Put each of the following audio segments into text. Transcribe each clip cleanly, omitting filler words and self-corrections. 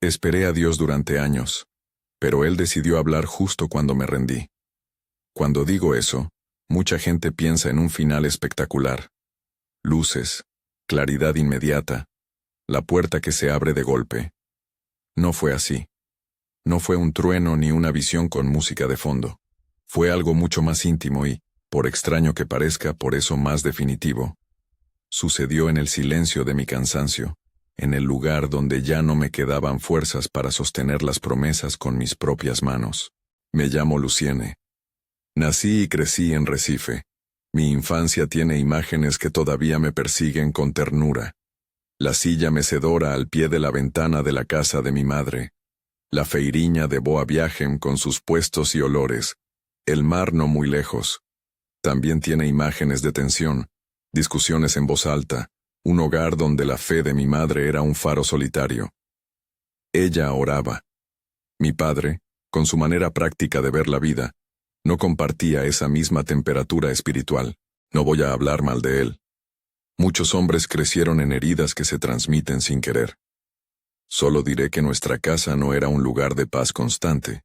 Esperé a Dios durante años, pero Él decidió hablar justo cuando me rendí. Cuando digo eso, mucha gente piensa en un final espectacular. Luces, claridad inmediata, la puerta que se abre de golpe. No fue así. No fue un trueno ni una visión con música de fondo. Fue algo mucho más íntimo y, por extraño que parezca, por eso más definitivo. Sucedió en el silencio de mi cansancio, en el lugar donde ya no me quedaban fuerzas para sostener las promesas con mis propias manos. Me llamo Luciene. Nací y crecí en Recife. Mi infancia tiene imágenes que todavía me persiguen con ternura. La silla mecedora al pie de la ventana de la casa de mi madre. La feiriña de Boa Viagem con sus puestos y olores. El mar no muy lejos. También tiene imágenes de tensión, discusiones en voz alta, un hogar donde la fe de mi madre era un faro solitario. Ella oraba. Mi padre, con su manera práctica de ver la vida, no compartía esa misma temperatura espiritual. No voy a hablar mal de él. Muchos hombres crecieron en heridas que se transmiten sin querer. Solo diré que nuestra casa no era un lugar de paz constante,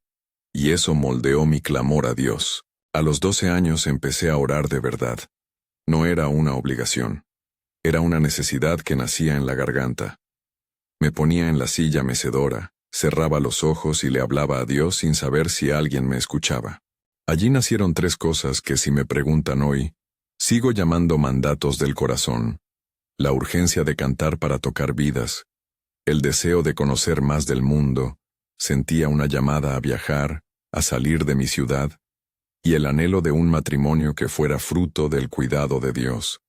y eso moldeó mi clamor a Dios. A los 12 años empecé a orar de verdad. No era una obligación. Era una necesidad que nacía en la garganta. Me ponía en la silla mecedora, cerraba los ojos y le hablaba a Dios sin saber si alguien me escuchaba. Allí nacieron 3 cosas que, si me preguntan hoy, sigo llamando mandatos del corazón: la urgencia de cantar para tocar vidas, el deseo de conocer más del mundo, sentía una llamada a viajar, a salir de mi ciudad, y el anhelo de un matrimonio que fuera fruto del cuidado de Dios,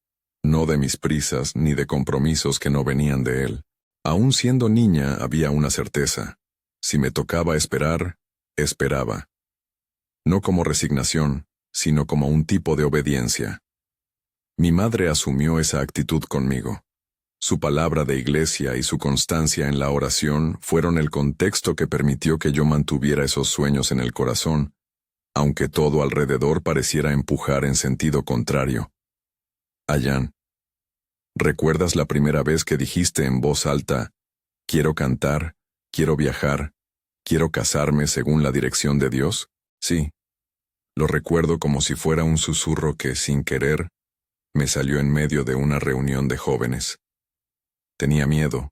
no de mis prisas ni de compromisos que no venían de Él. Aún siendo niña había una certeza: si me tocaba esperar, esperaba. No como resignación, sino como un tipo de obediencia. Mi madre asumió esa actitud conmigo. Su palabra de iglesia y su constancia en la oración fueron el contexto que permitió que yo mantuviera esos sueños en el corazón, aunque todo alrededor pareciera empujar en sentido contrario. Ayán, ¿recuerdas la primera vez que dijiste en voz alta: quiero cantar, quiero viajar, quiero casarme según la dirección de Dios? Sí. Lo recuerdo como si fuera un susurro que, sin querer, me salió en medio de una reunión de jóvenes. Tenía miedo,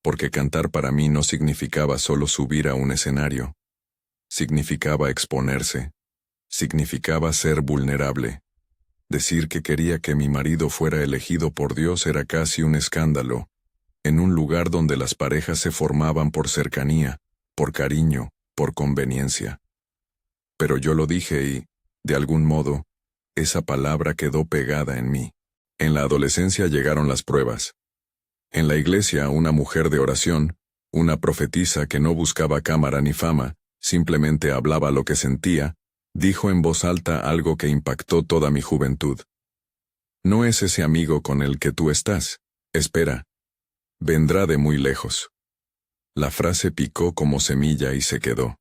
porque cantar para mí no significaba solo subir a un escenario. Significaba exponerse. Significaba ser vulnerable. Decir que quería que mi marido fuera elegido por Dios era casi un escándalo, en un lugar donde las parejas se formaban por cercanía, por cariño, por conveniencia. Pero yo lo dije y, de algún modo, esa palabra quedó pegada en mí. En la adolescencia llegaron las pruebas. En la iglesia, una mujer de oración, una profetisa que no buscaba cámara ni fama, simplemente hablaba lo que sentía, dijo en voz alta algo que impactó toda mi juventud. No es ese amigo con el que tú estás. Espera. Vendrá de muy lejos. La frase picó como semilla y se quedó.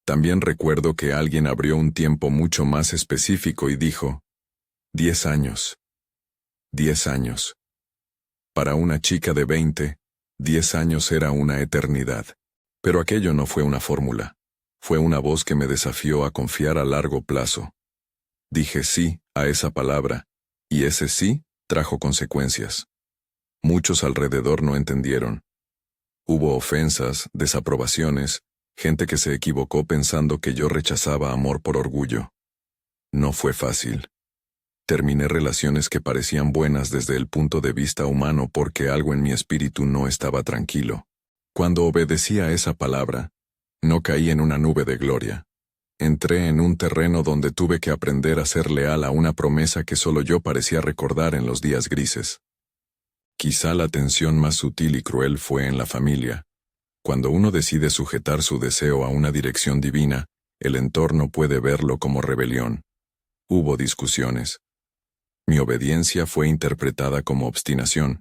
También recuerdo que alguien abrió un tiempo mucho más específico y dijo: 10 años. 10 años. Para una chica de 20, 10 años era una eternidad. Pero aquello no fue una fórmula. Fue una voz que me desafió a confiar a largo plazo. Dije sí a esa palabra, y ese sí trajo consecuencias. Muchos alrededor no entendieron. Hubo ofensas, desaprobaciones, gente que se equivocó pensando que yo rechazaba amor por orgullo. No fue fácil. Terminé relaciones que parecían buenas desde el punto de vista humano porque algo en mi espíritu no estaba tranquilo. Cuando obedecí a esa palabra, no caí en una nube de gloria. Entré en un terreno donde tuve que aprender a ser leal a una promesa que solo yo parecía recordar en los días grises. Quizá la tensión más sutil y cruel fue en la familia. Cuando uno decide sujetar su deseo a una dirección divina, el entorno puede verlo como rebelión. Hubo discusiones. Mi obediencia fue interpretada como obstinación.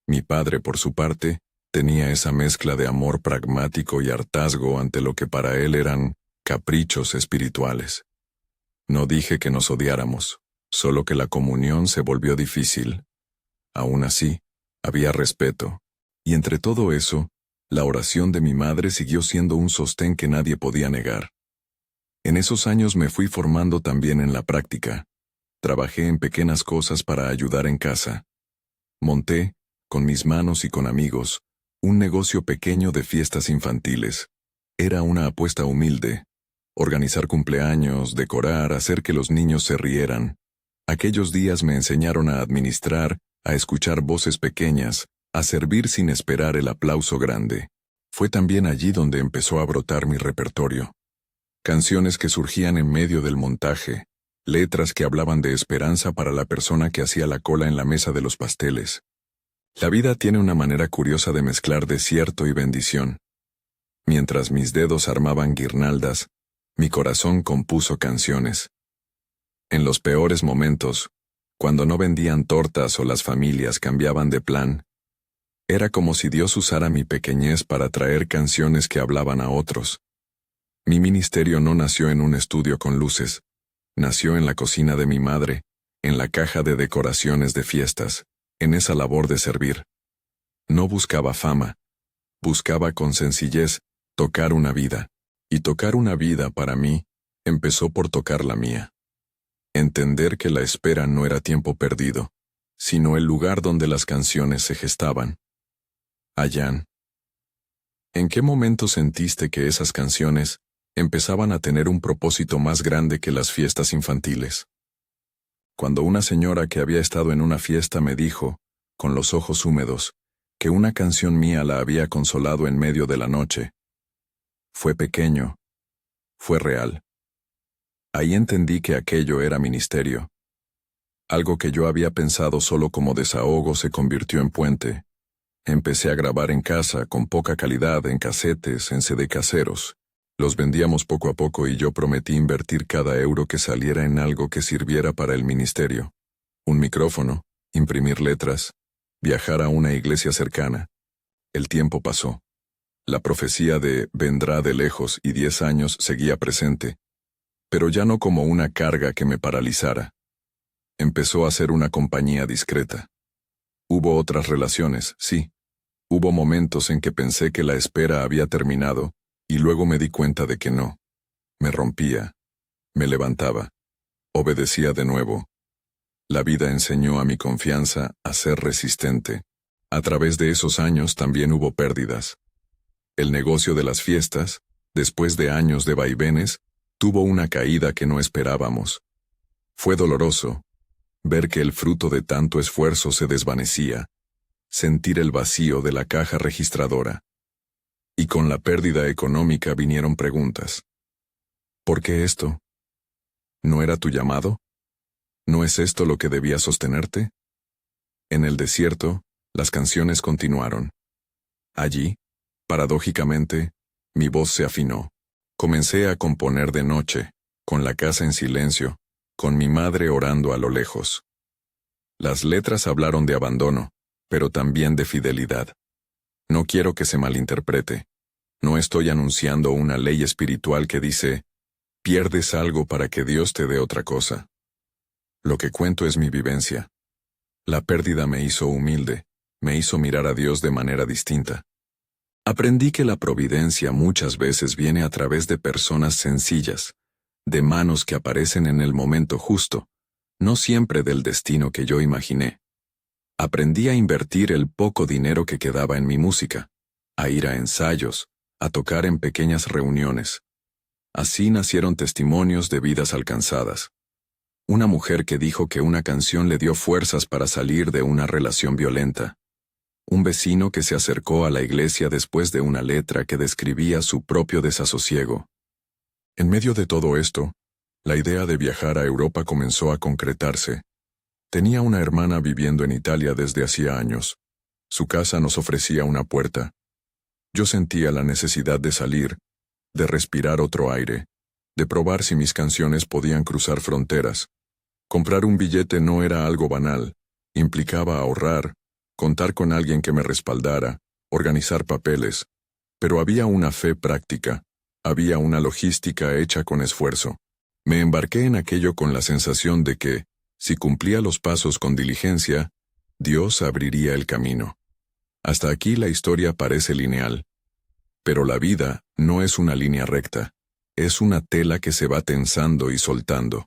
Mi padre, por su parte, tenía esa mezcla de amor pragmático y hartazgo ante lo que para él eran caprichos espirituales. No dije que nos odiáramos, solo que la comunión se volvió difícil. Aún así, había respeto, y entre todo eso, La oración de mi madre siguió siendo un sostén que nadie podía negar. En esos años me fui formando también en la práctica. Trabajé en pequeñas cosas para ayudar en casa. Monté, con mis manos y con amigos, un negocio pequeño de fiestas infantiles. Era una apuesta humilde. Organizar cumpleaños, decorar, hacer que los niños se rieran. Aquellos días me enseñaron a administrar, a escuchar voces pequeñas, a servir sin esperar el aplauso grande. Fue también allí donde empezó a brotar mi repertorio. Canciones que surgían en medio del montaje, letras que hablaban de esperanza para la persona que hacía la cola en la mesa de los pasteles. La vida tiene una manera curiosa de mezclar desierto y bendición. Mientras mis dedos armaban guirnaldas, mi corazón compuso canciones. En los peores momentos, cuando no vendían tortas o las familias cambiaban de plan, era como si Dios usara mi pequeñez para traer canciones que hablaban a otros. Mi ministerio no nació en un estudio con luces, nació en la cocina de mi madre, en la caja de decoraciones de fiestas, en esa labor de servir. No buscaba fama, buscaba con sencillez tocar una vida, y tocar una vida para mí empezó por tocar la mía. Entender que la espera no era tiempo perdido, sino el lugar donde las canciones se gestaban. Ayán, ¿en qué momento sentiste que esas canciones empezaban a tener un propósito más grande que las fiestas infantiles? Cuando una señora que había estado en una fiesta me dijo, con los ojos húmedos, que una canción mía la había consolado en medio de la noche. Fue pequeño, fue real. Ahí entendí que aquello era ministerio. Algo que yo había pensado solo como desahogo se convirtió en puente. Empecé a grabar en casa, con poca calidad, en casetes, en CD caseros. Los vendíamos poco a poco y yo prometí invertir cada euro que saliera en algo que sirviera para el ministerio. Un micrófono, imprimir letras, viajar a una iglesia cercana. El tiempo pasó. La profecía de vendrá de lejos y 10 años seguía presente, pero ya no como una carga que me paralizara. Empezó a ser una compañía discreta. Hubo otras relaciones, sí. Hubo momentos en que pensé que la espera había terminado, y luego me di cuenta de que no. Me rompía. Me levantaba. Obedecía de nuevo. La vida enseñó a mi confianza a ser resistente. A través de esos años también hubo pérdidas. El negocio de las fiestas, después de años de vaivenes, tuvo una caída que no esperábamos. Fue doloroso ver que el fruto de tanto esfuerzo se desvanecía, sentir el vacío de la caja registradora. Y con la pérdida económica vinieron preguntas. ¿Por qué esto? ¿No era tu llamado? ¿No es esto lo que debía sostenerte? En el desierto, las canciones continuaron. Allí, paradójicamente, mi voz se afinó. Comencé a componer de noche, con la casa en silencio, con mi madre orando a lo lejos. Las letras hablaron de abandono, pero también de fidelidad. No quiero que se malinterprete. No estoy anunciando una ley espiritual que dice, pierdes algo para que Dios te dé otra cosa. Lo que cuento es mi vivencia. La pérdida me hizo humilde, me hizo mirar a Dios de manera distinta. Aprendí que la providencia muchas veces viene a través de personas sencillas, de manos que aparecen en el momento justo, no siempre del destino que yo imaginé. Aprendí a invertir el poco dinero que quedaba en mi música, a ir a ensayos, a tocar en pequeñas reuniones. Así nacieron testimonios de vidas alcanzadas. Una mujer que dijo que una canción le dio fuerzas para salir de una relación violenta. Un vecino que se acercó a la iglesia después de una letra que describía su propio desasosiego. En medio de todo esto, la idea de viajar a Europa comenzó a concretarse. Tenía una hermana viviendo en Italia desde hacía años. Su casa nos ofrecía una puerta. Yo sentía la necesidad de salir, de respirar otro aire, de probar si mis canciones podían cruzar fronteras. Comprar un billete no era algo banal, implicaba ahorrar, contar con alguien que me respaldara, organizar papeles. Pero había una fe práctica, había una logística hecha con esfuerzo. Me embarqué en aquello con la sensación de que, si cumplía los pasos con diligencia, Dios abriría el camino. Hasta aquí la historia parece lineal, Pero la vida no es una línea recta, es una tela que se va tensando y soltando.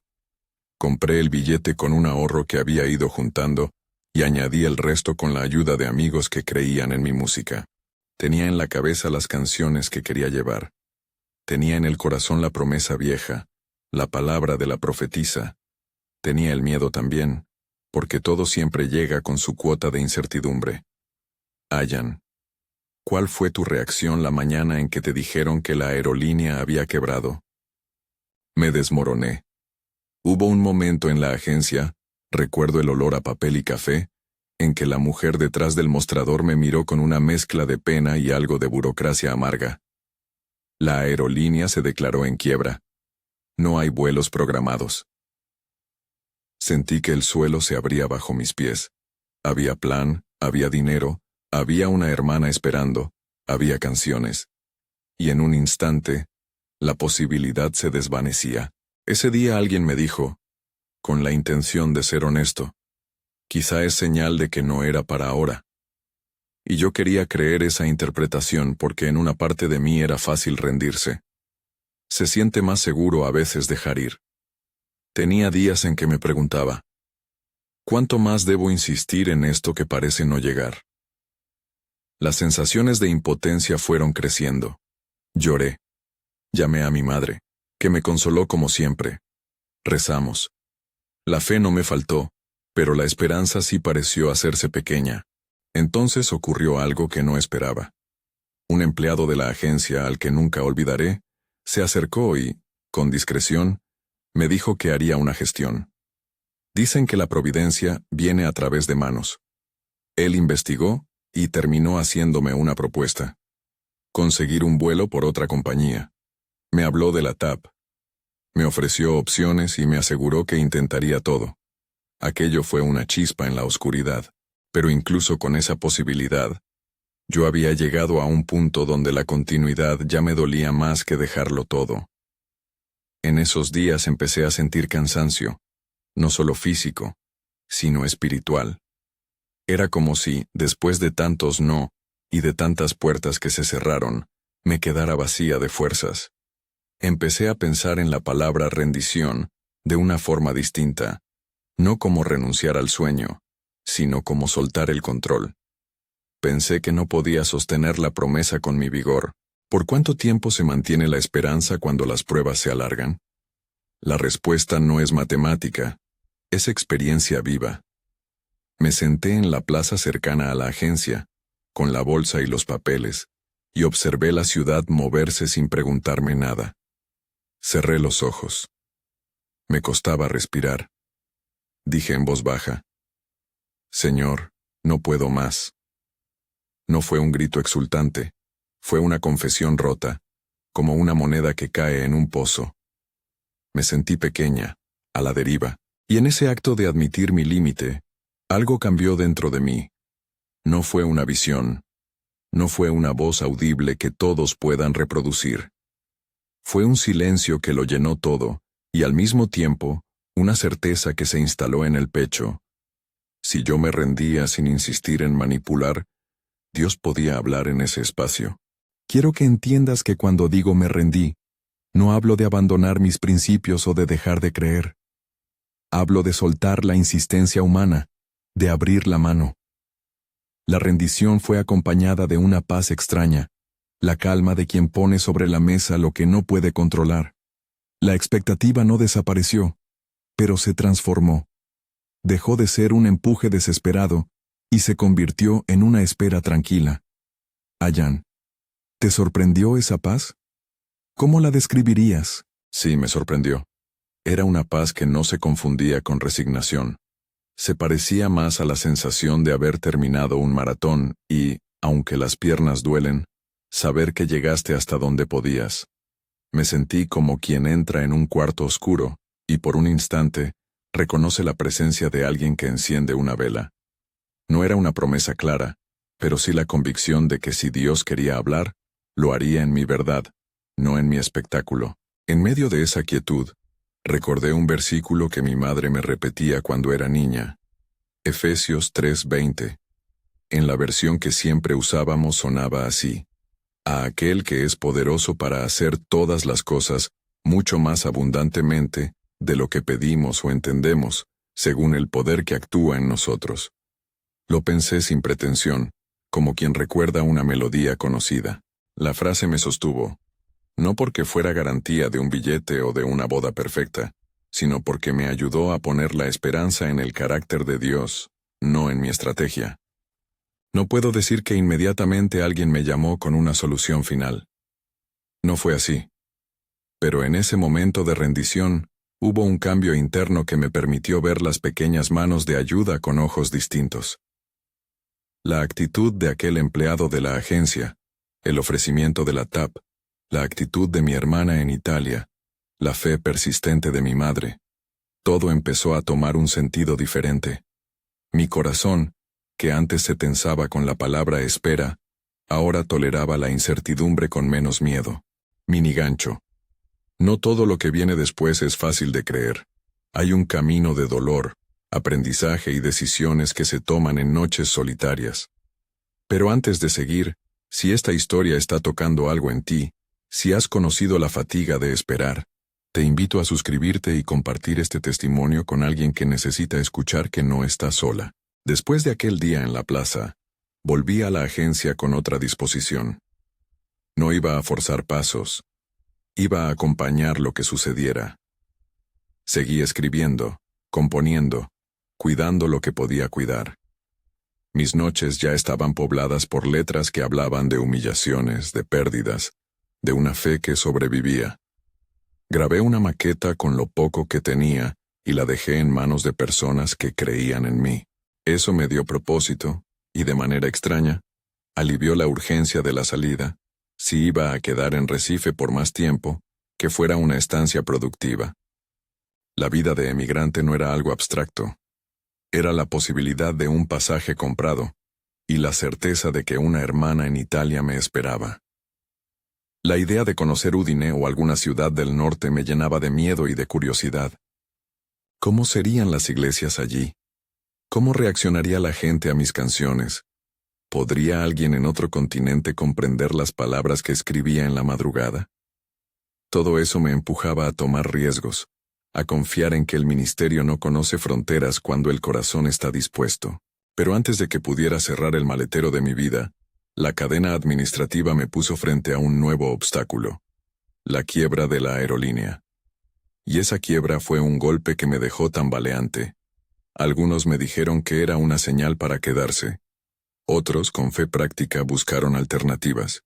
Compré el billete con un ahorro que había ido juntando y añadí el resto con la ayuda de amigos que creían en mi música. Tenía en la cabeza las canciones que quería llevar. Tenía en el corazón la promesa vieja, la palabra de la profetisa. Tenía el miedo también, porque todo siempre llega con su cuota de incertidumbre. Ayan, ¿cuál fue tu reacción la mañana en que te dijeron que la aerolínea había quebrado? Me desmoroné. Hubo un momento en la agencia, recuerdo el olor a papel y café, en que la mujer detrás del mostrador me miró con una mezcla de pena y algo de burocracia amarga. La aerolínea se declaró en quiebra. No hay vuelos programados. Sentí que el suelo se abría bajo mis pies. Había plan, había dinero, había una hermana esperando, había canciones. Y en un instante, la posibilidad se desvanecía. Ese día alguien me dijo, con la intención de ser honesto, quizá es señal de que no era para ahora. Y yo quería creer esa interpretación porque en una parte de mí era fácil rendirse. Se siente más seguro a veces dejar ir. Tenía días en que me preguntaba, ¿cuánto más debo insistir en esto que parece no llegar? Las sensaciones de impotencia fueron creciendo. Lloré. Llamé a mi madre, que me consoló como siempre. Rezamos. La fe no me faltó, pero la esperanza sí pareció hacerse pequeña. Entonces ocurrió algo que no esperaba. Un empleado de la agencia al que nunca olvidaré, se acercó y, con discreción, me dijo que haría una gestión. Dicen que la providencia viene a través de manos. Él investigó y terminó haciéndome una propuesta. Conseguir un vuelo por otra compañía. Me habló de la TAP. Me ofreció opciones y me aseguró que intentaría todo. Aquello fue una chispa en la oscuridad, pero incluso con esa posibilidad, yo había llegado a un punto donde la continuidad ya me dolía más que dejarlo todo. En esos días empecé a sentir cansancio, no solo físico, sino espiritual. Era como si, después de tantos no, y de tantas puertas que se cerraron, me quedara vacía de fuerzas. Empecé a pensar en la palabra rendición de una forma distinta, no como renunciar al sueño, sino como soltar el control. Pensé que no podía sostener la promesa con mi vigor. ¿Por cuánto tiempo se mantiene la esperanza cuando las pruebas se alargan? La respuesta no es matemática, es experiencia viva. Me senté en la plaza cercana a la agencia, con la bolsa y los papeles, y observé la ciudad moverse sin preguntarme nada. Cerré los ojos. Me costaba respirar. Dije en voz baja, «Señor, no puedo más». No fue un grito exultante, fue una confesión rota, como una moneda que cae en un pozo. Me sentí pequeña, a la deriva, y en ese acto de admitir mi límite, algo cambió dentro de mí. No fue una visión, no fue una voz audible que todos puedan reproducir. Fue un silencio que lo llenó todo, y al mismo tiempo, una certeza que se instaló en el pecho. Si yo me rendía sin insistir en manipular, Dios podía hablar en ese espacio. Quiero que entiendas que cuando digo me rendí, no hablo de abandonar mis principios o de dejar de creer. Hablo de soltar la insistencia humana, de abrir la mano. La rendición fue acompañada de una paz extraña, la calma de quien pone sobre la mesa lo que no puede controlar. La expectativa no desapareció, pero se transformó. Dejó de ser un empuje desesperado y se convirtió en una espera tranquila. Ayan, ¿te sorprendió esa paz? ¿Cómo la describirías? Sí, me sorprendió. Era una paz que no se confundía con resignación. Se parecía más a la sensación de haber terminado un maratón y, aunque las piernas duelen, saber que llegaste hasta donde podías. Me sentí como quien entra en un cuarto oscuro y por un instante reconoce la presencia de alguien que enciende una vela. No era una promesa clara, pero sí la convicción de que si Dios quería hablar, lo haría en mi verdad, no en mi espectáculo. En medio de esa quietud, recordé un versículo que mi madre me repetía cuando era niña. Efesios 3:20. En la versión que siempre usábamos sonaba así. a aquel que es poderoso para hacer todas las cosas mucho más abundantemente de lo que pedimos o entendemos, según el poder que actúa en nosotros. Lo pensé sin pretensión, como quien recuerda una melodía conocida. La frase me sostuvo, no porque fuera garantía de un billete o de una boda perfecta, sino porque me ayudó a poner la esperanza en el carácter de Dios, no en mi estrategia. No puedo decir que inmediatamente alguien me llamó con una solución final. No fue así. Pero en ese momento de rendición, hubo un cambio interno que me permitió ver las pequeñas manos de ayuda con ojos distintos. La actitud de aquel empleado de la agencia, el ofrecimiento de la TAP, la actitud de mi hermana en Italia, la fe persistente de mi madre, todo empezó a tomar un sentido diferente. Mi corazón, que antes se tensaba con la palabra espera, ahora toleraba la incertidumbre con menos miedo. Mini gancho. No todo lo que viene después es fácil de creer. Hay un camino de dolor, aprendizaje y decisiones que se toman en noches solitarias. Pero antes de seguir, si esta historia está tocando algo en ti, si has conocido la fatiga de esperar, te invito a suscribirte y compartir este testimonio con alguien que necesita escuchar que no está sola. Después de aquel día en la plaza, volví a la agencia con otra disposición. No iba a forzar pasos, iba a acompañar lo que sucediera. Seguí escribiendo, componiendo, cuidando lo que podía cuidar. Mis noches ya estaban pobladas por letras que hablaban de humillaciones, de pérdidas, de una fe que sobrevivía. Grabé una maqueta con lo poco que tenía y la dejé en manos de personas que creían en mí. Eso me dio propósito, y de manera extraña, alivió la urgencia de la salida, si iba a quedar en Recife por más tiempo, que fuera una estancia productiva. La vida de emigrante no era algo abstracto. Era la posibilidad de un pasaje comprado, y la certeza de que una hermana en Italia me esperaba. La idea de conocer Udine o alguna ciudad del norte me llenaba de miedo y de curiosidad. ¿Cómo serían las iglesias allí? ¿Cómo reaccionaría la gente a mis canciones? ¿Podría alguien en otro continente comprender las palabras que escribía en la madrugada? Todo eso me empujaba a tomar riesgos, a confiar en que el ministerio no conoce fronteras cuando el corazón está dispuesto. Pero antes de que pudiera cerrar el maletero de mi vida, la cadena administrativa me puso frente a un nuevo obstáculo: la quiebra de la aerolínea. Y esa quiebra fue un golpe que me dejó tambaleante. Algunos me dijeron que era una señal para quedarse. Otros, con fe práctica, buscaron alternativas.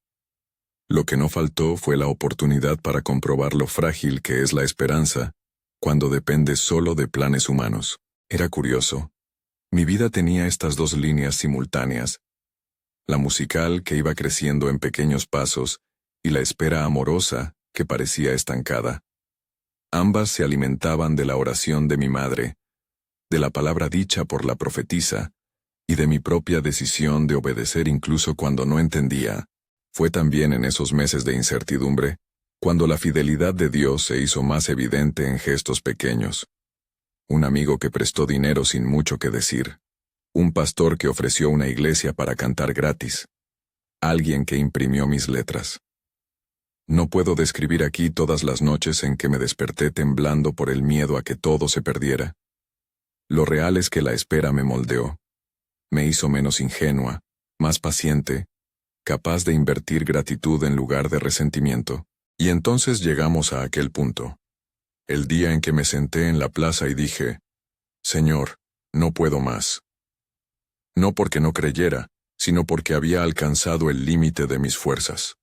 Lo que no faltó fue la oportunidad para comprobar lo frágil que es la esperanza cuando depende solo de planes humanos. Era curioso. Mi vida tenía estas dos líneas simultáneas: la musical, que iba creciendo en pequeños pasos, y la espera amorosa, que parecía estancada. Ambas se alimentaban de la oración de mi madre, de la palabra dicha por la profetisa, y de mi propia decisión de obedecer incluso cuando no entendía. Fue también en esos meses de incertidumbre, cuando la fidelidad de Dios se hizo más evidente en gestos pequeños. Un amigo que prestó dinero sin mucho que decir. Un pastor que ofreció una iglesia para cantar gratis. Alguien que imprimió mis letras. No puedo describir aquí todas las noches en que me desperté temblando por el miedo a que todo se perdiera. Lo real es que la espera me moldeó. Me hizo menos ingenua, más paciente, capaz de invertir gratitud en lugar de resentimiento. Y entonces llegamos a aquel punto. El día en que me senté en la plaza y dije: Señor, no puedo más. No porque no creyera, sino porque había alcanzado el límite de mis fuerzas.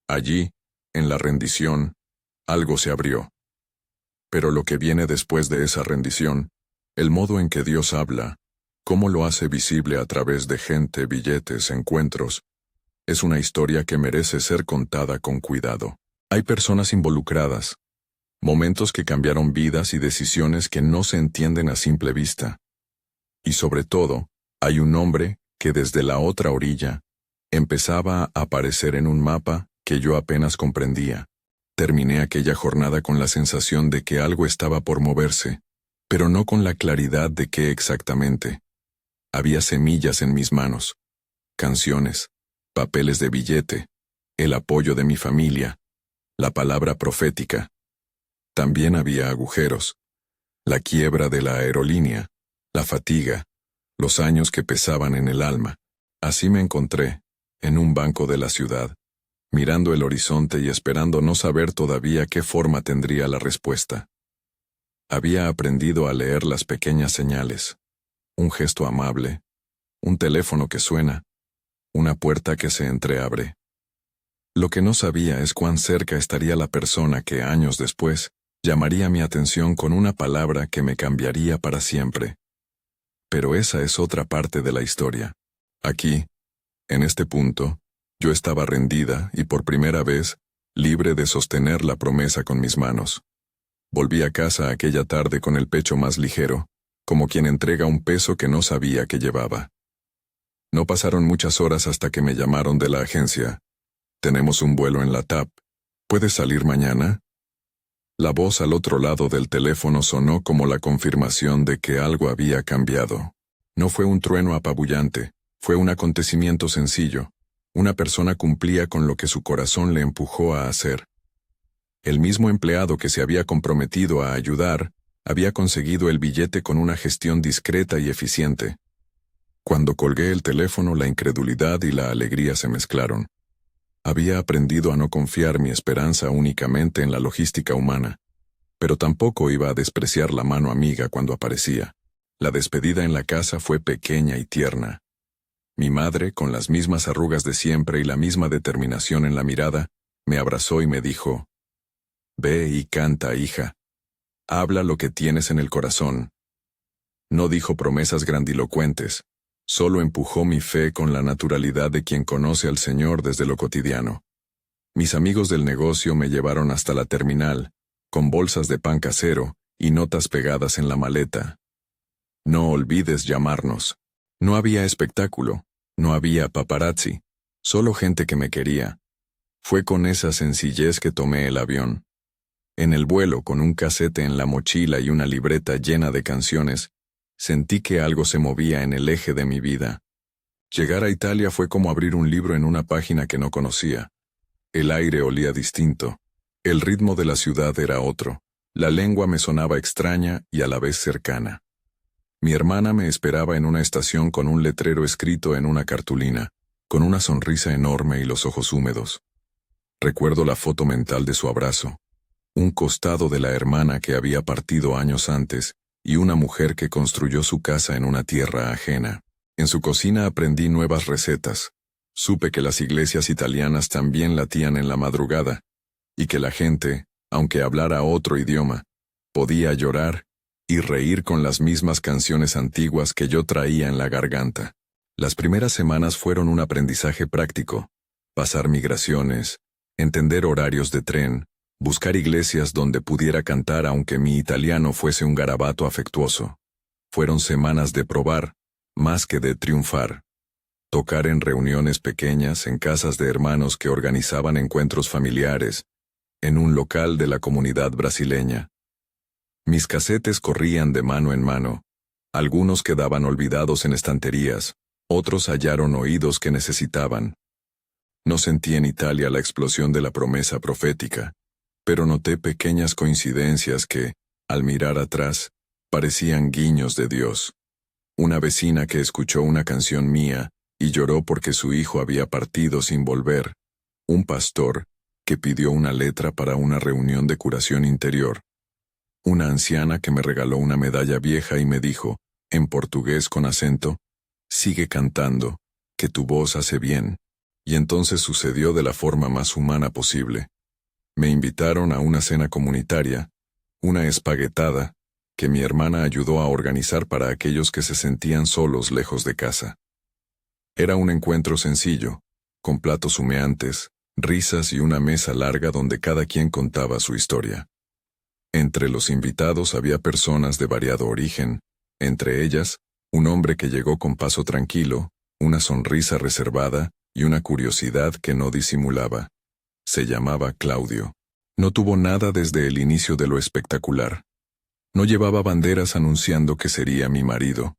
Allí, en la rendición, algo se abrió. Pero lo que viene después de esa rendición, el modo en que Dios habla, cómo lo hace visible a través de gente, billetes, encuentros, es una historia que merece ser contada con cuidado. Hay personas involucradas, momentos que cambiaron vidas y decisiones que no se entienden a simple vista. Y sobre todo, hay un hombre que desde la otra orilla empezaba a aparecer en un mapa que yo apenas comprendía. Terminé aquella jornada con la sensación de que algo estaba por moverse, pero no con la claridad de qué exactamente. Había semillas en mis manos, canciones, papeles de billete, el apoyo de mi familia, la palabra profética. También había agujeros, la quiebra de la aerolínea, la fatiga, los años que pesaban en el alma. Así me encontré, en un banco de la ciudad, mirando el horizonte y esperando no saber todavía qué forma tendría la respuesta. Había aprendido a leer las pequeñas señales, un gesto amable, un teléfono que suena, una puerta que se entreabre. Lo que no sabía es cuán cerca estaría la persona que años después llamaría mi atención con una palabra que me cambiaría para siempre. Pero esa es otra parte de la historia. Aquí, en este punto, yo estaba rendida y por primera vez, libre de sostener la promesa con mis manos. Volví a casa aquella tarde con el pecho más ligero, como quien entrega un peso que no sabía que llevaba. No pasaron muchas horas hasta que me llamaron de la agencia. Tenemos un vuelo en la TAP. ¿Puedes salir mañana? La voz al otro lado del teléfono sonó como la confirmación de que algo había cambiado. No fue un trueno apabullante, fue un acontecimiento sencillo. Una persona cumplía con lo que su corazón le empujó a hacer. El mismo empleado que se había comprometido a ayudar, había conseguido el billete con una gestión discreta y eficiente. Cuando colgué el teléfono, la incredulidad y la alegría se mezclaron. Había aprendido a no confiar mi esperanza únicamente en la logística humana, pero tampoco iba a despreciar la mano amiga cuando aparecía. La despedida en la casa fue pequeña y tierna. Mi madre, con las mismas arrugas de siempre y la misma determinación en la mirada, me abrazó y me dijo: «Ve y canta, hija. Habla lo que tienes en el corazón». No dijo promesas grandilocuentes, solo empujó mi fe con la naturalidad de quien conoce al Señor desde lo cotidiano. Mis amigos del negocio me llevaron hasta la terminal, con bolsas de pan casero y notas pegadas en la maleta. No olvides llamarnos. No había espectáculo, no había paparazzi, solo gente que me quería. Fue con esa sencillez que tomé el avión. En el vuelo, con un casete en la mochila y una libreta llena de canciones, sentí que algo se movía en el eje de mi vida. Llegar a Italia fue como abrir un libro en una página que no conocía. El aire olía distinto. El ritmo de la ciudad era otro. La lengua me sonaba extraña y a la vez cercana. Mi hermana me esperaba en una estación con un letrero escrito en una cartulina, con una sonrisa enorme y los ojos húmedos. Recuerdo la foto mental de su abrazo, un costado de la hermana que había partido años antes y una mujer que construyó su casa en una tierra ajena. En su cocina aprendí nuevas recetas. Supe que las iglesias italianas también latían en la madrugada, y que la gente, aunque hablara otro idioma, podía llorar y reír con las mismas canciones antiguas que yo traía en la garganta. Las primeras semanas fueron un aprendizaje práctico: pasar migraciones, entender horarios de tren, buscar iglesias donde pudiera cantar aunque mi italiano fuese un garabato afectuoso. Fueron semanas de probar, más que de triunfar. Tocar en reuniones pequeñas, en casas de hermanos que organizaban encuentros familiares, en un local de la comunidad brasileña. Mis casetes corrían de mano en mano. Algunos quedaban olvidados en estanterías, otros hallaron oídos que necesitaban. No sentí en Italia la explosión de la promesa profética, pero noté pequeñas coincidencias que, al mirar atrás, parecían guiños de Dios. Una vecina que escuchó una canción mía y lloró porque su hijo había partido sin volver. Un pastor que pidió una letra para una reunión de curación interior. Una anciana que me regaló una medalla vieja y me dijo, en portugués con acento: «Sigue cantando, que tu voz hace bien». Y entonces sucedió de la forma más humana posible. Me invitaron a una cena comunitaria, una espaguetada, que mi hermana ayudó a organizar para aquellos que se sentían solos lejos de casa. Era un encuentro sencillo, con platos humeantes, risas y una mesa larga donde cada quien contaba su historia. Entre los invitados había personas de variado origen, entre ellas, un hombre que llegó con paso tranquilo, una sonrisa reservada y una curiosidad que no disimulaba. Se llamaba Claudio. No tuvo nada desde el inicio de lo espectacular. No llevaba banderas anunciando que sería mi marido.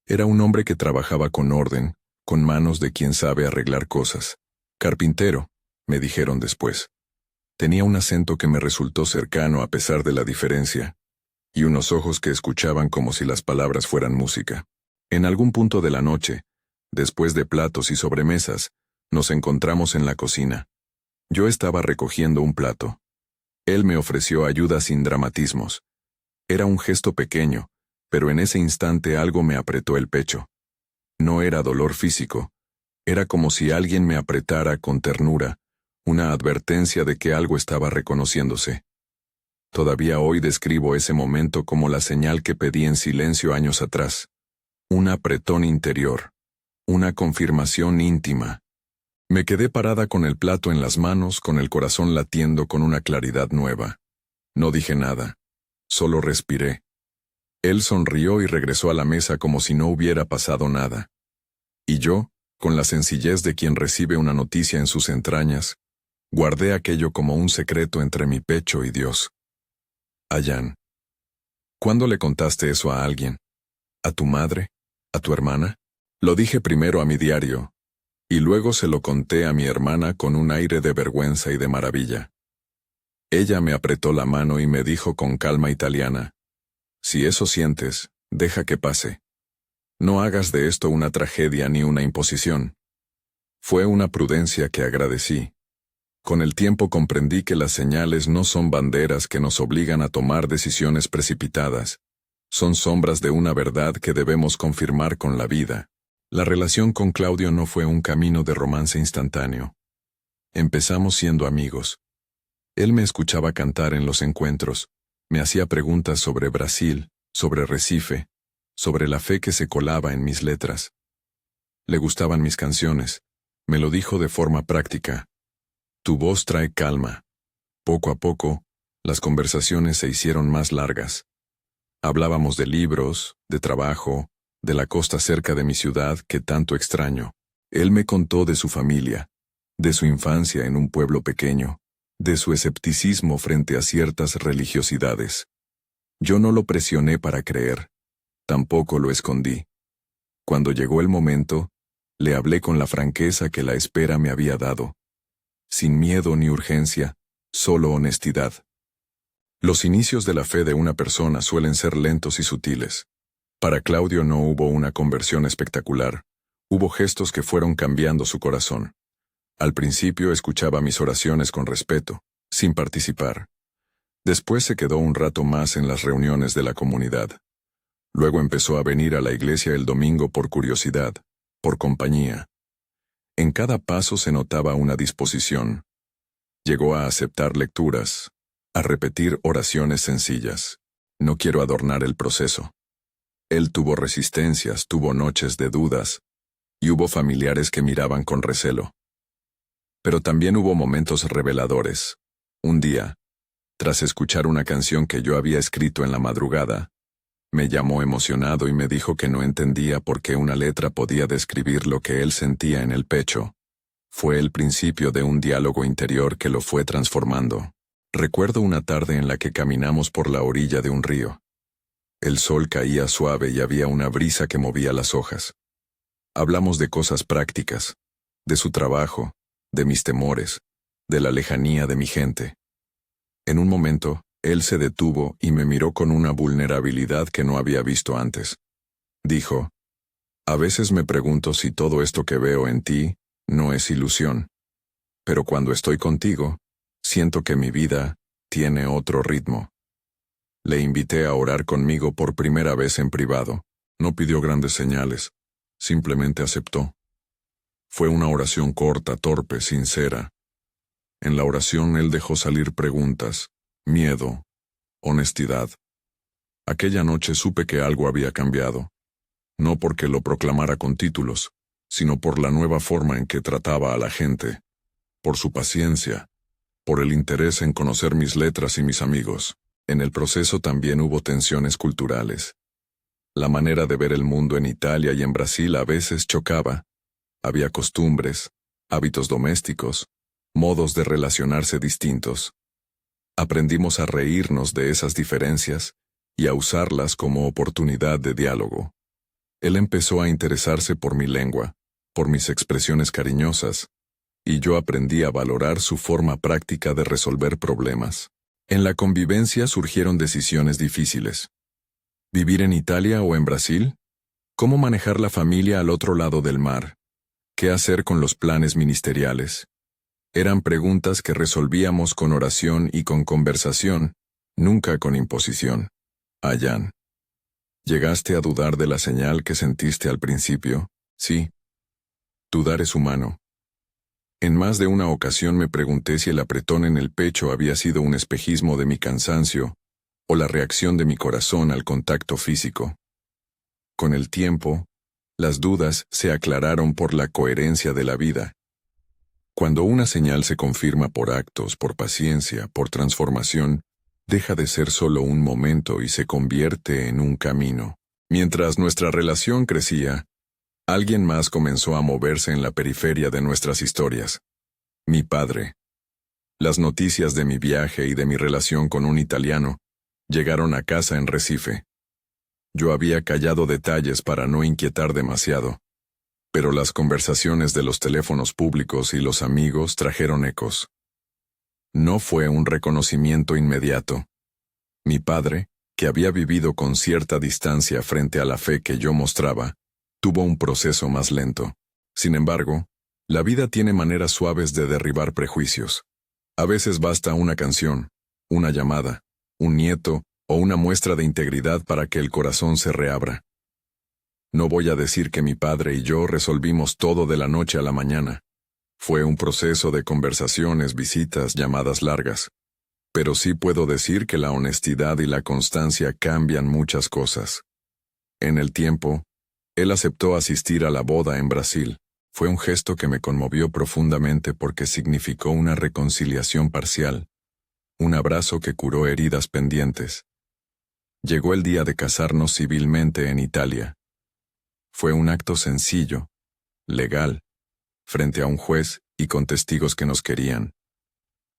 Era un hombre que trabajaba con orden, con manos de quien sabe arreglar cosas. Carpintero, me dijeron después. Tenía un acento que me resultó cercano a pesar de la diferencia, y unos ojos que escuchaban como si las palabras fueran música. En algún punto de la noche, después de platos y sobremesas, nos encontramos en la cocina. Yo estaba recogiendo un plato. Él me ofreció ayuda sin dramatismos. Era un gesto pequeño, pero en ese instante algo me apretó el pecho. No era dolor físico. Era como si alguien me apretara con ternura, una advertencia de que algo estaba reconociéndose. Todavía hoy describo ese momento como la señal que pedí en silencio años atrás. Un apretón interior. Una confirmación íntima. Me quedé parada con el plato en las manos, con el corazón latiendo con una claridad nueva. No dije nada. Solo respiré. Él sonrió y regresó a la mesa como si no hubiera pasado nada. Y yo, con la sencillez de quien recibe una noticia en sus entrañas, guardé aquello como un secreto entre mi pecho y Dios. Ayán. ¿Cuándo le contaste eso a alguien? ¿A tu madre? ¿A tu hermana? Lo dije primero a mi diario, y luego se lo conté a mi hermana con un aire de vergüenza y de maravilla. Ella me apretó la mano y me dijo con calma italiana, «Si eso sientes, deja que pase. No hagas de esto una tragedia ni una imposición». Fue una prudencia que agradecí. Con el tiempo comprendí que las señales no son banderas que nos obligan a tomar decisiones precipitadas, son sombras de una verdad que debemos confirmar con la vida. La relación con Claudio no fue un camino de romance instantáneo. Empezamos siendo amigos. Él me escuchaba cantar en los encuentros, me hacía preguntas sobre Brasil, sobre Recife, sobre la fe que se colaba en mis letras. Le gustaban mis canciones, me lo dijo de forma práctica. Tu voz trae calma. Poco a poco, las conversaciones se hicieron más largas. Hablábamos de libros, de trabajo, de la costa cerca de mi ciudad que tanto extraño. Él me contó de su familia, de su infancia en un pueblo pequeño, de su escepticismo frente a ciertas religiosidades. Yo no lo presioné para creer, tampoco lo escondí. Cuando llegó el momento, le hablé con la franqueza que la espera me había dado. Sin miedo ni urgencia, solo honestidad. Los inicios de la fe de una persona suelen ser lentos y sutiles. Para Claudio no hubo una conversión espectacular, hubo gestos que fueron cambiando su corazón. Al principio escuchaba mis oraciones con respeto, sin participar. Después se quedó un rato más en las reuniones de la comunidad. Luego empezó a venir a la iglesia el domingo por curiosidad, por compañía. En cada paso se notaba una disposición. Llegó a aceptar lecturas, a repetir oraciones sencillas. No quiero adornar el proceso. Él tuvo resistencias, tuvo noches de dudas, y hubo familiares que miraban con recelo. Pero también hubo momentos reveladores. Un día, tras escuchar una canción que yo había escrito en la madrugada, me llamó emocionado y me dijo que no entendía por qué una letra podía describir lo que él sentía en el pecho. Fue el principio de un diálogo interior que lo fue transformando. Recuerdo una tarde en la que caminamos por la orilla de un río. El sol caía suave y había una brisa que movía las hojas. Hablamos de cosas prácticas, de su trabajo, de mis temores, de la lejanía de mi gente. En un momento, él se detuvo y me miró con una vulnerabilidad que no había visto antes. Dijo, «A veces me pregunto si todo esto que veo en ti no es ilusión. Pero cuando estoy contigo, siento que mi vida tiene otro ritmo». Le invité a orar conmigo por primera vez en privado. No pidió grandes señales, simplemente aceptó. Fue una oración corta, torpe, sincera. En la oración él dejó salir preguntas, miedo, honestidad. Aquella noche supe que algo había cambiado, no porque lo proclamara con títulos, sino por la nueva forma en que trataba a la gente, por su paciencia, por el interés en conocer mis letras y mis amigos. En el proceso también hubo tensiones culturales. La manera de ver el mundo en Italia y en Brasil a veces chocaba. Había costumbres, hábitos domésticos, modos de relacionarse distintos. Aprendimos a reírnos de esas diferencias y a usarlas como oportunidad de diálogo. Él empezó a interesarse por mi lengua, por mis expresiones cariñosas, y yo aprendí a valorar su forma práctica de resolver problemas. En la convivencia surgieron decisiones difíciles. ¿Vivir en Italia o en Brasil? ¿Cómo manejar la familia al otro lado del mar? ¿Qué hacer con los planes ministeriales? Eran preguntas que resolvíamos con oración y con conversación, nunca con imposición. Ayan. ¿Llegaste a dudar de la señal que sentiste al principio? Sí. Dudar es humano. En más de una ocasión me pregunté si el apretón en el pecho había sido un espejismo de mi cansancio o la reacción de mi corazón al contacto físico. Con el tiempo, las dudas se aclararon por la coherencia de la vida. Cuando una señal se confirma por actos, por paciencia, por transformación, deja de ser solo un momento y se convierte en un camino. Mientras nuestra relación crecía, alguien más comenzó a moverse en la periferia de nuestras historias. Mi padre. Las noticias de mi viaje y de mi relación con un italiano llegaron a casa en Recife. Yo había callado detalles para no inquietar demasiado, pero las conversaciones de los teléfonos públicos y los amigos trajeron ecos. No fue un reconocimiento inmediato. Mi padre, que había vivido con cierta distancia frente a la fe que yo mostraba, tuvo un proceso más lento. Sin embargo, la vida tiene maneras suaves de derribar prejuicios. A veces basta una canción, una llamada, un nieto o una muestra de integridad para que el corazón se reabra. No voy a decir que mi padre y yo resolvimos todo de la noche a la mañana. Fue un proceso de conversaciones, visitas, llamadas largas. Pero sí puedo decir que la honestidad y la constancia cambian muchas cosas. En el tiempo, él aceptó asistir a la boda en Brasil. Fue un gesto que me conmovió profundamente porque significó una reconciliación parcial, un abrazo que curó heridas pendientes. Llegó el día de casarnos civilmente en Italia. Fue un acto sencillo, legal, frente a un juez y con testigos que nos querían.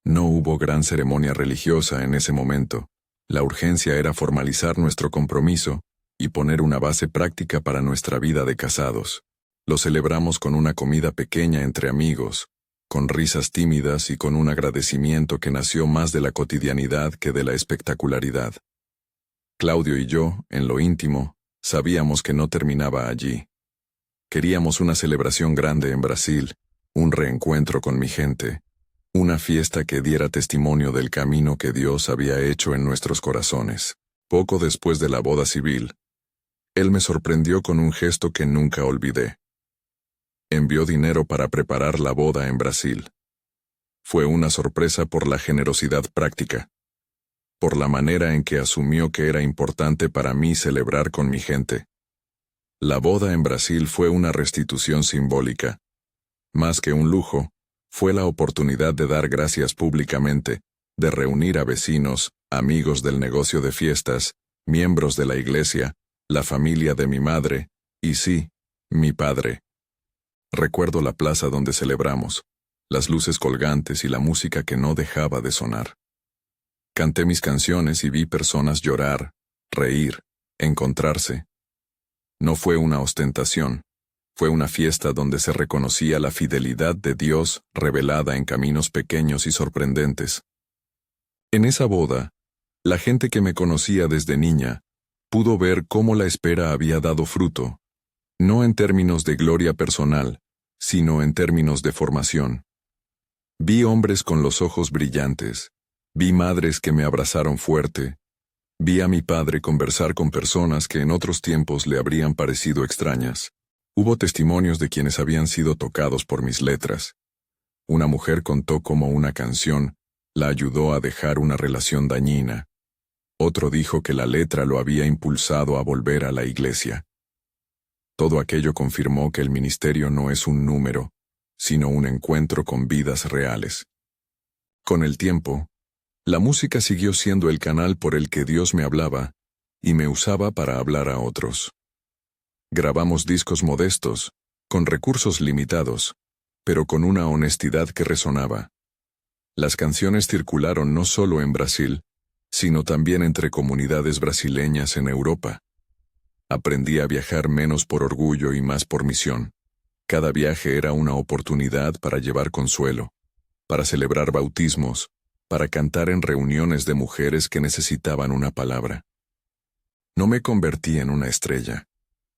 No hubo gran ceremonia religiosa en ese momento. La urgencia era formalizar nuestro compromiso y poner una base práctica para nuestra vida de casados. Lo celebramos con una comida pequeña entre amigos, con risas tímidas y con un agradecimiento que nació más de la cotidianidad que de la espectacularidad. Claudio y yo, en lo íntimo, sabíamos que no terminaba allí. Queríamos una celebración grande en Brasil, un reencuentro con mi gente, una fiesta que diera testimonio del camino que Dios había hecho en nuestros corazones. Poco después de la boda civil, él me sorprendió con un gesto que nunca olvidé. Envió dinero para preparar la boda en Brasil. Fue una sorpresa por la generosidad práctica, por la manera en que asumió que era importante para mí celebrar con mi gente. La boda en Brasil fue una restitución simbólica. Más que un lujo, fue la oportunidad de dar gracias públicamente, de reunir a vecinos, amigos del negocio de fiestas, miembros de la iglesia, la familia de mi madre, y sí, mi padre. Recuerdo la plaza donde celebramos, las luces colgantes y la música que no dejaba de sonar. Canté mis canciones y vi personas llorar, reír, encontrarse. No fue una ostentación, fue una fiesta donde se reconocía la fidelidad de Dios revelada en caminos pequeños y sorprendentes. En esa boda, la gente que me conocía desde niña pudo ver cómo la espera había dado fruto, no en términos de gloria personal, sino en términos de formación. Vi hombres con los ojos brillantes, vi madres que me abrazaron fuerte, vi a mi padre conversar con personas que en otros tiempos le habrían parecido extrañas. Hubo testimonios de quienes habían sido tocados por mis letras. Una mujer contó cómo una canción la ayudó a dejar una relación dañina. Otro dijo que la letra lo había impulsado a volver a la iglesia. Todo aquello confirmó que el ministerio no es un número, sino un encuentro con vidas reales. Con el tiempo, la música siguió siendo el canal por el que Dios me hablaba y me usaba para hablar a otros. Grabamos discos modestos, con recursos limitados, pero con una honestidad que resonaba. Las canciones circularon no solo en Brasil, sino también entre comunidades brasileñas en Europa. Aprendí a viajar menos por orgullo y más por misión. Cada viaje era una oportunidad para llevar consuelo, para celebrar bautismos, para cantar en reuniones de mujeres que necesitaban una palabra. No me convertí en una estrella.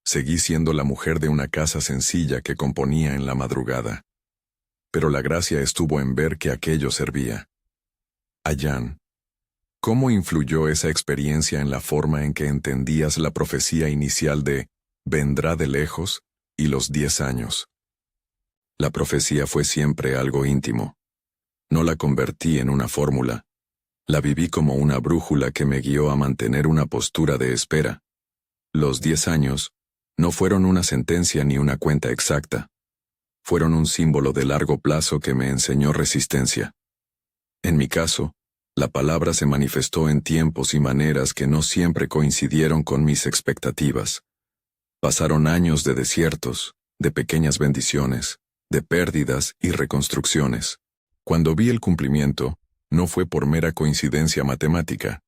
Seguí siendo la mujer de una casa sencilla que componía en la madrugada. Pero la gracia estuvo en ver que aquello servía. Ayán, ¿cómo influyó esa experiencia en la forma en que entendías la profecía inicial de «vendrá de lejos» y los 10 años? La profecía fue siempre algo íntimo. No la convertí en una fórmula. La viví como una brújula que me guió a mantener una postura de espera. Los 10 años no fueron una sentencia ni una cuenta exacta. Fueron un símbolo de largo plazo que me enseñó resistencia. En mi caso, la palabra se manifestó en tiempos y maneras que no siempre coincidieron con mis expectativas. Pasaron años de desiertos, de pequeñas bendiciones, de pérdidas y reconstrucciones. Cuando vi el cumplimiento, no fue por mera coincidencia matemática.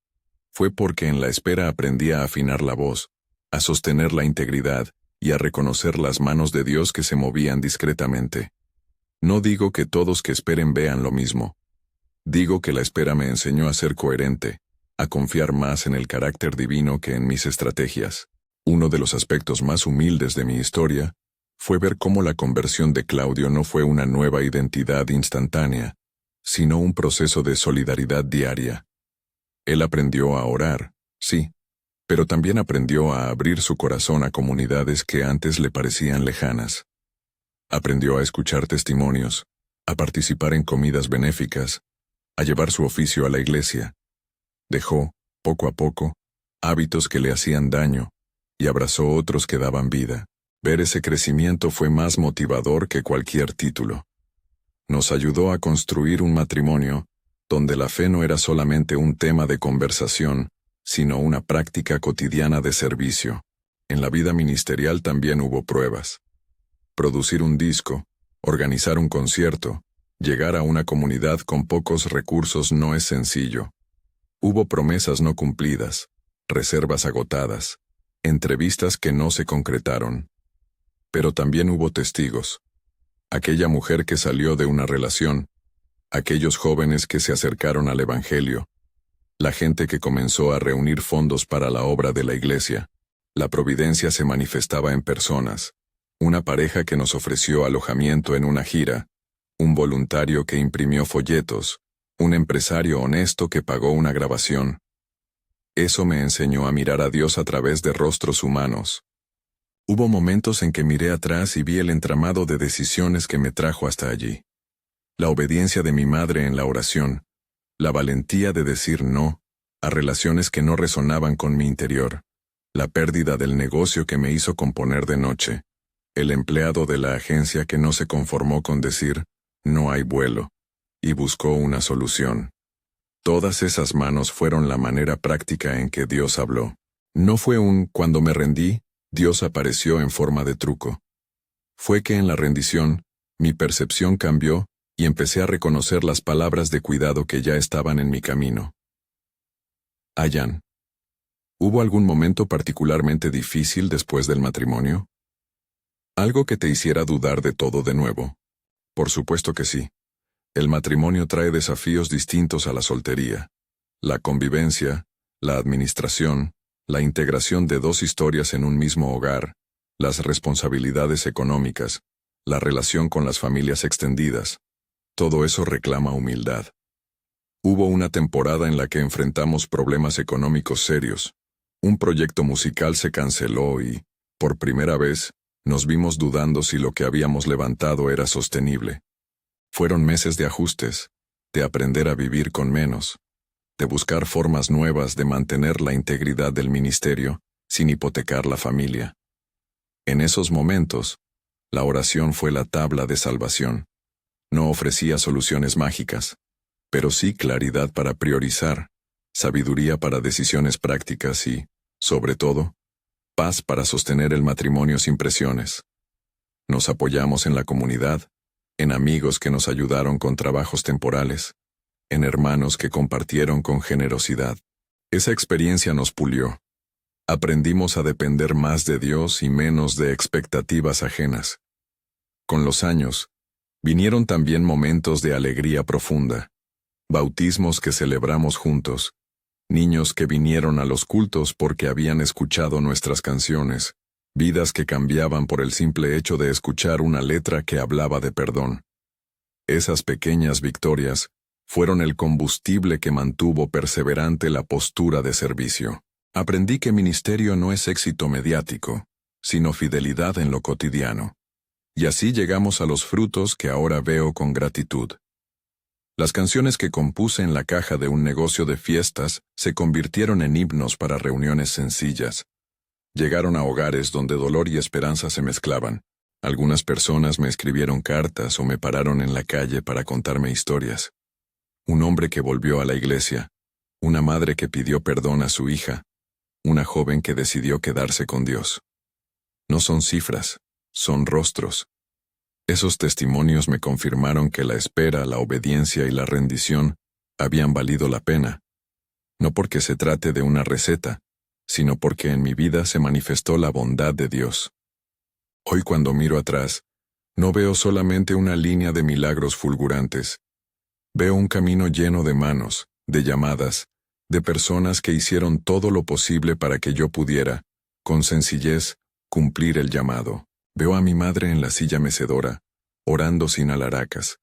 Fue porque en la espera aprendí a afinar la voz, a sostener la integridad y a reconocer las manos de Dios que se movían discretamente. No digo que todos que esperen vean lo mismo. Digo que la espera me enseñó a ser coherente, a confiar más en el carácter divino que en mis estrategias. Uno de los aspectos más humildes de mi historia fue ver cómo la conversión de Claudio no fue una nueva identidad instantánea, sino un proceso de solidaridad diaria. Él aprendió a orar, sí, pero también aprendió a abrir su corazón a comunidades que antes le parecían lejanas. Aprendió a escuchar testimonios, a participar en comidas benéficas, a llevar su oficio a la iglesia. Dejó, poco a poco, hábitos que le hacían daño, y abrazó otros que daban vida. Ver ese crecimiento fue más motivador que cualquier título. Nos ayudó a construir un matrimonio, donde la fe no era solamente un tema de conversación, sino una práctica cotidiana de servicio. En la vida ministerial también hubo pruebas. Producir un disco, organizar un concierto, llegar a una comunidad con pocos recursos no es sencillo. Hubo promesas no cumplidas, reservas agotadas, entrevistas que no se concretaron. Pero también hubo testigos. Aquella mujer que salió de una relación, aquellos jóvenes que se acercaron al Evangelio, la gente que comenzó a reunir fondos para la obra de la iglesia. La providencia se manifestaba en personas. Una pareja que nos ofreció alojamiento en una gira, un voluntario que imprimió folletos, un empresario honesto que pagó una grabación. Eso me enseñó a mirar a Dios a través de rostros humanos. Hubo momentos en que miré atrás y vi el entramado de decisiones que me trajo hasta allí. La obediencia de mi madre en la oración, la valentía de decir no a relaciones que no resonaban con mi interior, la pérdida del negocio que me hizo componer de noche, el empleado de la agencia que no se conformó con decir no hay vuelo, y buscó una solución. Todas esas manos fueron la manera práctica en que Dios habló. No fue un cuando me rendí, Dios apareció en forma de truco. Fue que en la rendición, mi percepción cambió y empecé a reconocer las palabras de cuidado que ya estaban en mi camino. Ayán. ¿Hubo algún momento particularmente difícil después del matrimonio? ¿Algo que te hiciera dudar de todo de nuevo? Por supuesto que sí. El matrimonio trae desafíos distintos a la soltería. La convivencia, la administración, la integración de dos historias en un mismo hogar, las responsabilidades económicas, la relación con las familias extendidas. Todo eso reclama humildad. Hubo una temporada en la que enfrentamos problemas económicos serios. Un proyecto musical se canceló y, por primera vez, nos vimos dudando si lo que habíamos levantado era sostenible. Fueron meses de ajustes, de aprender a vivir con menos, de buscar formas nuevas de mantener la integridad del ministerio sin hipotecar la familia. En esos momentos, la oración fue la tabla de salvación. No ofrecía soluciones mágicas, pero sí claridad para priorizar, sabiduría para decisiones prácticas y, sobre todo, paz para sostener el matrimonio sin presiones. Nos apoyamos en la comunidad, en amigos que nos ayudaron con trabajos temporales, en hermanos que compartieron con generosidad. Esa experiencia nos pulió. Aprendimos a depender más de Dios y menos de expectativas ajenas. Con los años, vinieron también momentos de alegría profunda, bautismos que celebramos juntos, niños que vinieron a los cultos porque habían escuchado nuestras canciones, vidas que cambiaban por el simple hecho de escuchar una letra que hablaba de perdón. Esas pequeñas victorias fueron el combustible que mantuvo perseverante la postura de servicio. Aprendí que ministerio no es éxito mediático, sino fidelidad en lo cotidiano. Y así llegamos a los frutos que ahora veo con gratitud. Las canciones que compuse en la caja de un negocio de fiestas se convirtieron en himnos para reuniones sencillas. Llegaron a hogares donde dolor y esperanza se mezclaban. Algunas personas me escribieron cartas o me pararon en la calle para contarme historias. Un hombre que volvió a la iglesia, una madre que pidió perdón a su hija, una joven que decidió quedarse con Dios. No son cifras, son rostros. Esos testimonios me confirmaron que la espera, la obediencia y la rendición habían valido la pena, no porque se trate de una receta, sino porque en mi vida se manifestó la bondad de Dios. Hoy cuando miro atrás, no veo solamente una línea de milagros fulgurantes. Veo un camino lleno de manos, de llamadas, de personas que hicieron todo lo posible para que yo pudiera, con sencillez, cumplir el llamado. Veo a mi madre en la silla mecedora, orando sin alaracas.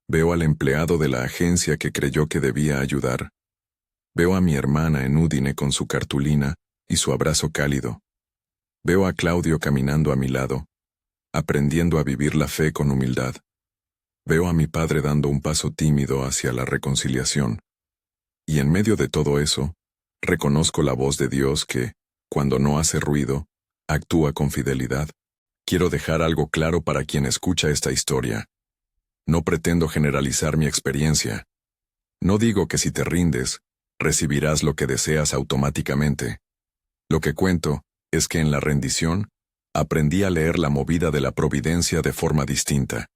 Veo al empleado de la agencia que creyó que debía ayudar. Veo a mi hermana en Udine con su cartulina y su abrazo cálido. Veo a Claudio caminando a mi lado, aprendiendo a vivir la fe con humildad. Veo a mi padre dando un paso tímido hacia la reconciliación. Y en medio de todo eso, reconozco la voz de Dios que, cuando no hace ruido, actúa con fidelidad. Quiero dejar algo claro para quien escucha esta historia. No pretendo generalizar mi experiencia. No digo que si te rindes, recibirás lo que deseas automáticamente. Lo que cuento es que en la rendición, aprendí a leer la movida de la providencia de forma distinta.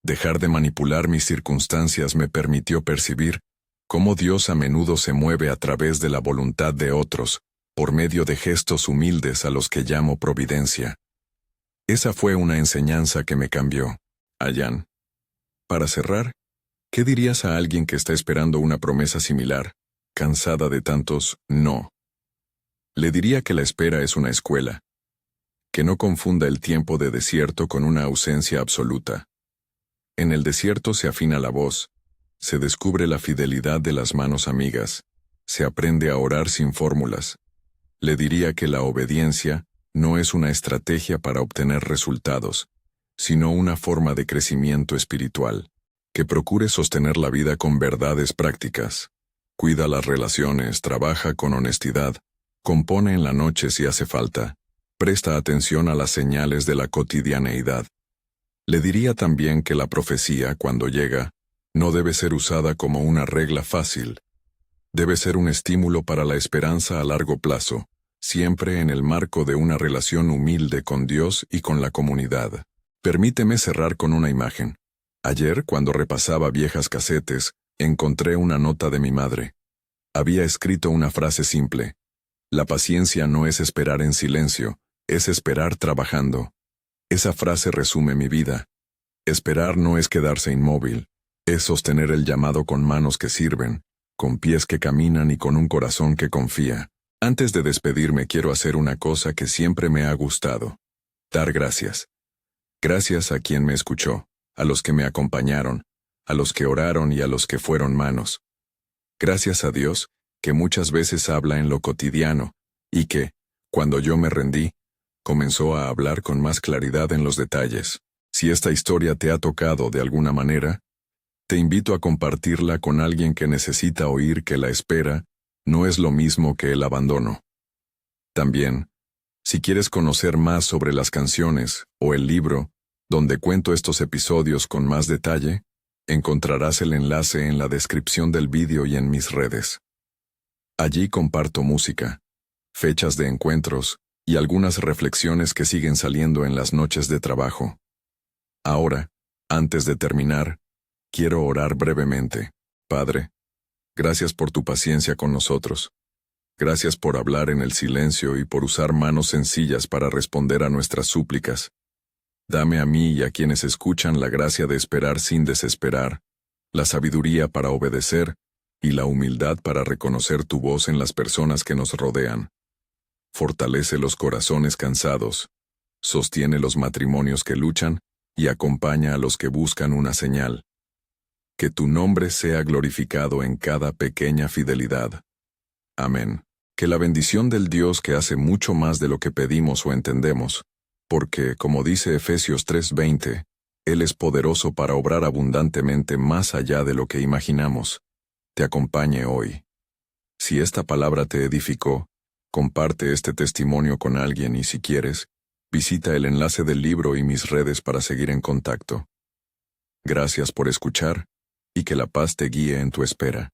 Dejar de manipular mis circunstancias me permitió percibir cómo Dios a menudo se mueve a través de la voluntad de otros, por medio de gestos humildes a los que llamo providencia. Esa fue una enseñanza que me cambió. Ayan. Para cerrar, ¿qué dirías a alguien que está esperando una promesa similar, cansada de tantos no? Le diría que la espera es una escuela, que no confunda el tiempo de desierto con una ausencia absoluta. En el desierto se afina la voz, se descubre la fidelidad de las manos amigas, se aprende a orar sin fórmulas. Le diría que la obediencia no es una estrategia para obtener resultados, sino una forma de crecimiento espiritual, que procure sostener la vida con verdades prácticas. Cuida las relaciones, trabaja con honestidad, compone en la noche si hace falta, presta atención a las señales de la cotidianeidad. Le diría también que la profecía, cuando llega, no debe ser usada como una regla fácil. Debe ser un estímulo para la esperanza a largo plazo, siempre en el marco de una relación humilde con Dios y con la comunidad. Permíteme cerrar con una imagen. Ayer, cuando repasaba viejas casetes, encontré una nota de mi madre. Había escrito una frase simple: la paciencia no es esperar en silencio, es esperar trabajando. Esa frase resume mi vida. Esperar no es quedarse inmóvil, es sostener el llamado con manos que sirven, con pies que caminan y con un corazón que confía. Antes de despedirme quiero hacer una cosa que siempre me ha gustado: dar gracias. Gracias a quien me escuchó, a los que me acompañaron, a los que oraron y a los que fueron manos. Gracias a Dios, que muchas veces habla en lo cotidiano, y que, cuando yo me rendí, comenzó a hablar con más claridad en los detalles. Si esta historia te ha tocado de alguna manera, te invito a compartirla con alguien que necesita oír que la espera no es lo mismo que el abandono. También, si quieres conocer más sobre las canciones o el libro, donde cuento estos episodios con más detalle, encontrarás el enlace en la descripción del vídeo y en mis redes. Allí comparto música, fechas de encuentros y algunas reflexiones que siguen saliendo en las noches de trabajo. Ahora, antes de terminar, quiero orar brevemente. Padre, gracias por tu paciencia con nosotros. Gracias por hablar en el silencio y por usar manos sencillas para responder a nuestras súplicas. Dame a mí y a quienes escuchan la gracia de esperar sin desesperar, la sabiduría para obedecer y la humildad para reconocer tu voz en las personas que nos rodean. Fortalece los corazones cansados, sostiene los matrimonios que luchan y acompaña a los que buscan una señal. Que tu nombre sea glorificado en cada pequeña fidelidad. Amén. Que la bendición del Dios que hace mucho más de lo que pedimos o entendemos, porque, como dice Efesios 3:20, Él es poderoso para obrar abundantemente más allá de lo que imaginamos, te acompañe hoy. Si esta palabra te edificó, comparte este testimonio con alguien y si quieres, visita el enlace del libro y mis redes para seguir en contacto. Gracias por escuchar y que la paz te guíe en tu espera.